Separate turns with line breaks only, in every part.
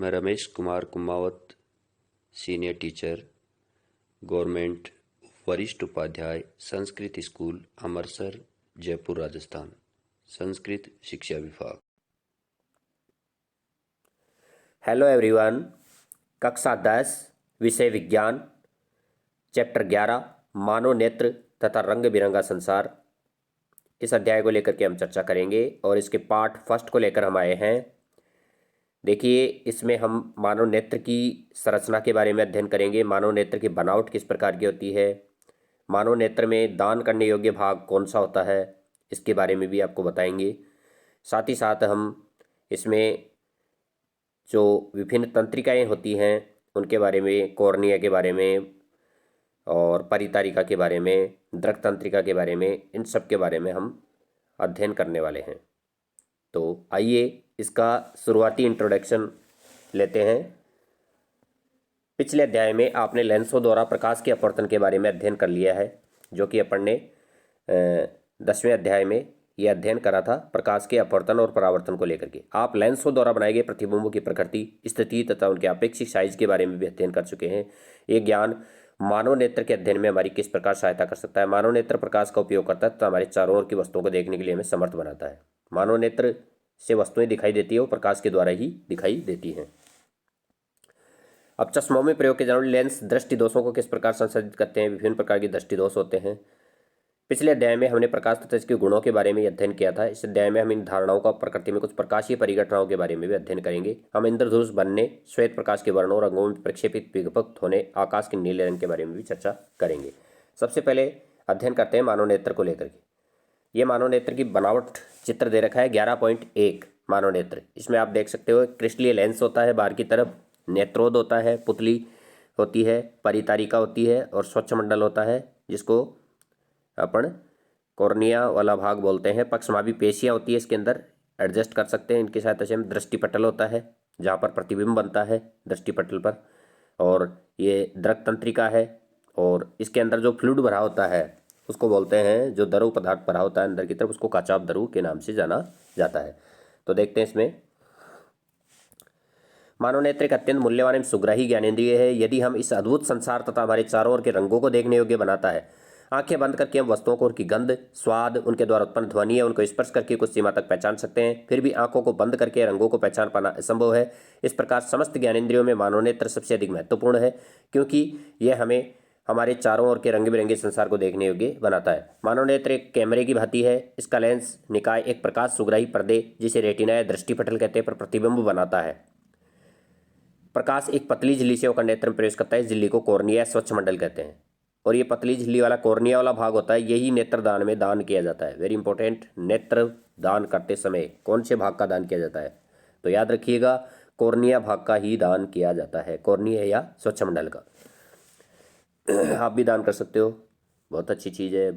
मैं Ramesh Kumar Kumawat, senior teacher, government वरिष्ठ Upadhyay, Sanskrit school Amarsar, Jaipur, Rajasthan, Sanskrit शिक्षा विभाग।
Hello everyone. कक्षा 10 विषय विज्ञान, चैप्टर 11 मानव नेत्र तथा रंग बिरंगा संसार। इस अध्याय को लेकर के हम चर्चा करेंगे और इसके पार्ट फर्स्ट को लेकर हम आए हैं। देखिए, इसमें हम मानव नेत्र की संरचना के बारे में अध्ययन करेंगे। मानव नेत्र की बनावट किस प्रकार की होती है, मानव नेत्र में दान करने योग्य भाग कौन सा होता है, इसके बारे में भी आपको बताएंगे। साथ ही साथ हम इसमें जो विभिन्न तंत्रिकाएं होती हैं उनके बारे में, कॉर्निया के बारे में और परितारिका के बारे में, दृक तंत्रिका के बारे में, इन सब के बारे में हम अध्ययन करने वाले हैं। तो आइए इसका शुरुआती इंट्रोडक्शन लेते हैं। पिछले अध्याय में आपने लेंसों द्वारा प्रकाश के अपवर्तन के बारे में अध्ययन कर लिया है, जो कि अपन ने 10वें अध्याय में यह अध्ययन करा था, प्रकाश के अपवर्तन और परावर्तन को लेकर के। आप लेंसों द्वारा बनाए गए प्रतिबिंबों की प्रकृति, स्थिति तथा उनके अपेक्षित साइज के बारे में भी अध्ययन कर चुके हैं। ये ज्ञान मानव नेत्र के अध्ययन में हमारी किस प्रकार सहायता कर सकता है। मानव नेत्र प्रकाश का उपयोग करता है तो हमारे चारों ओर की वस्तुओं को देखने के लिए हमें समर्थ बनाता है। मानव नेत्र से वस्तुएं दिखाई देती है, वो प्रकाश के द्वारा ही दिखाई देती हैं। अब चश्मों में प्रयोग किए जाने वाले लेंस दृष्टि दोषों को किस प्रकार संशोधित करते हैं। विभिन्न प्रकार के दृष्टि दोष होते हैं। पिछले अध्याय में हमने प्रकाश तथा इसके गुणों के बारे में अध्ययन किया था। इस अध्याय में हम इन धारणाओं का प्रकृति में कुछ प्रकाशीय परिघटनाओं के बारे में भी अध्ययन करेंगे। हम इंद्रधनुष बनने, श्वेत प्रकाश के वर्णों और रंगों में प्रक्षेपित विभक्त होने, आकाश के नीले रंग के बारे में भी चर्चा करेंगे। सबसे पहले अध्ययन करते हैं मानव नेत्र को लेकर के। ये मानव नेत्र की बनावट चित्र दे रखा है 11.1 मानव नेत्र। इसमें आप देख सकते हो क्रिस्टलीय लेंस होता है बाहर की तरफ, नेत्रोद होता है, पुतली होती है, परितारिका होती है और स्वच्छ मंडल होता है, जिसको अपन कॉर्निया वाला भाग बोलते हैं। पक्षमापी पेशियाँ होती है इसके अंदर, एडजस्ट कर सकते हैं इनकी सहायता से हम। दृष्टिपटल होता है जहाँ पर प्रतिबिंब बनता है दृष्टिपटल पर, और ये दृक तंत्रिका है। और इसके अंदर जो फ्लूइड भरा होता है उसको बोलते हैं, जो द्रव पदार्थ भरा होता है अंदर की तरफ, उसको काचाभ द्रव के नाम से जाना जाता है। तो देखते हैं इसमें। मानव नेत्र एक अत्यंत मूल्यवान एवं सुग्राही ज्ञानेंद्रिय है। यदि हम इस अद्भुत संसार तथा हमारे चारों ओर के रंगों को देखने योग्य बनाता है। आंखें बंद करके हम वस्तुओं को उनकी गंध, स्वाद, उनके द्वारा उत्पन्न ध्वनि या उनको स्पर्श करके कुछ सीमा तक पहचान सकते हैं। फिर भी आंखों को बंद करके रंगों को पहचान पाना असंभव है। इस प्रकार समस्त ज्ञानेंद्रियों में मानव नेत्र सबसे अधिक महत्वपूर्ण है, क्योंकि यह हमें हमारे चारों ओर के रंग बिरंगे संसार को देखने योग्य बनाता है। मानव नेत्र एक कैमरे की भांति है। इसका लेंस निकाय एक प्रकाश सुग्राही पर्दे, जिसे रेटिना या दृष्टिपटल कहते हैं, पर प्रतिबिंब बनाता है। प्रकाश एक पतली झिल्ली से होकर नेत्र में प्रवेश करता है। इस झिल्ली को कॉर्निया स्वच्छ मंडल कहते हैं, और ये पतली झिल्ली वाला कॉर्निया वाला भाग होता है, यही नेत्रदान में दान किया जाता है। वेरी इंपॉर्टेंट, नेत्र दान करते समय कौन से भाग का दान किया जाता है, तो याद रखिएगा कॉर्निया भाग का ही दान किया जाता है, कॉर्निया या स्वच्छ मंडल का। आप भी दान कर सकते हो, बहुत अच्छी चीज़ है,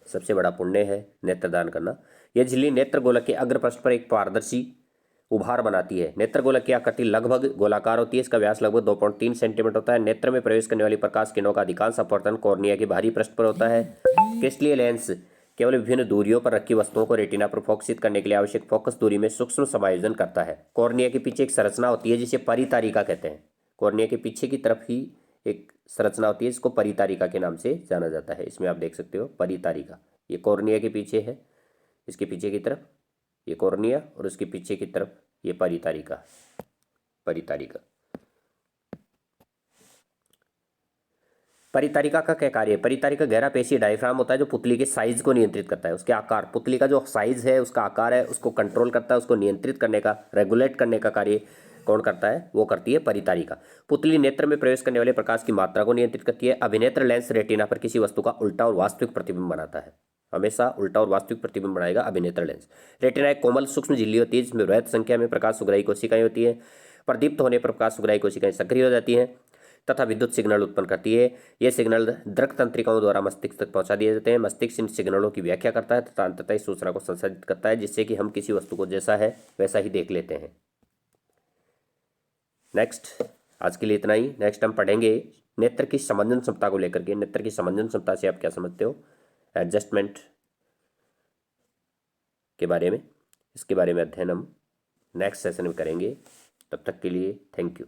सबसे बड़ा पुण्य है नेत्रदान करना। यह झिल्ली नेत्र गोलक के अग्रपृष्ठ पर एक पारदर्शी उभार बनाती है। नेत्र गोलक की आकृति लगभग गोलाकार होती है। इसका व्यास लगभग 2.3 सेंटीमीटर होता है। नेत्र में प्रवेश करने वाली प्रकाश किरणों का अधिकांश अपवर्तन कॉर्निया के बाहरी पृष्ठ पर होता है। क्रिस्टलीय लेंस केवल विभिन्न दूरियों पर रखी वस्तुओं को रेटिना पर फोकसित करने के लिए आवश्यक फोकस दूरी में सूक्ष्म समायोजन करता है। कॉर्निया के पीछे एक संरचना होती है जिसे परितारिका कहते हैं। कॉर्निया के पीछे की तरफ ही एक संरचना होती है, इसको परितारिका के नाम से जाना जाता है। इसमें आप देख सकते हो परितारिका, ये कॉर्निया के पीछे है, इसके पीछे की तरफ ये कॉर्निया और उसके पीछे की तरफ ये परितारिका। परितारिका परितारिका का क्या कार्य है। परितारिका गहरा पेशीय डायफ्राम होता है जो पुतली के साइज को नियंत्रित करता है। उसके आकार, पुतली का जो साइज है, उसका आकार है, उसको कंट्रोल करता है, उसको नियंत्रित करने का, रेगुलेट करने का कार्य कौन करता है, वो करती है परितारिका। पुतली नेत्र में प्रवेश करने वाले प्रकाश की मात्रा को नियंत्रित करती है। अभिनेत्र लेंस रेटिना पर किसी वस्तु का उल्टा और वास्तविक प्रतिबिंब बनाता है, हमेशा उल्टा और वास्तविक प्रतिबिंब बनाएगा अभिनेत्र लेंस। रेटिना एक कोमल सूक्ष्म झिल्ली होती है जिसमें वृहत संख्या में प्रकाश सुग्राही कोशिकाएं होती है। प्रदीप्त होने पर प्रकाश सुग्राही कोशिकाएं सक्रिय हो जाती हैं तथा विद्युत सिग्नल उत्पन्न करती है। ये सिग्नल दृक तंत्रिकाओं द्वारा मस्तिष्क तक पहुंचा दिए जाते हैं। मस्तिष्क इन सिग्नलों की व्याख्या करता है तथा अंततः इस सूचना को संसाधित करता है, जिससे कि हम किसी वस्तु को जैसा है वैसा ही देख लेते हैं। नेक्स्ट, आज के लिए इतना ही। नेक्स्ट हम पढ़ेंगे नेत्र की समंजन क्षमता को लेकर के। नेत्र की समंजन क्षमता से आप क्या समझते हो, एडजस्टमेंट के बारे में, इसके बारे में अध्ययन हम नेक्स्ट सेशन में करेंगे। तब तक के लिए थैंक यू।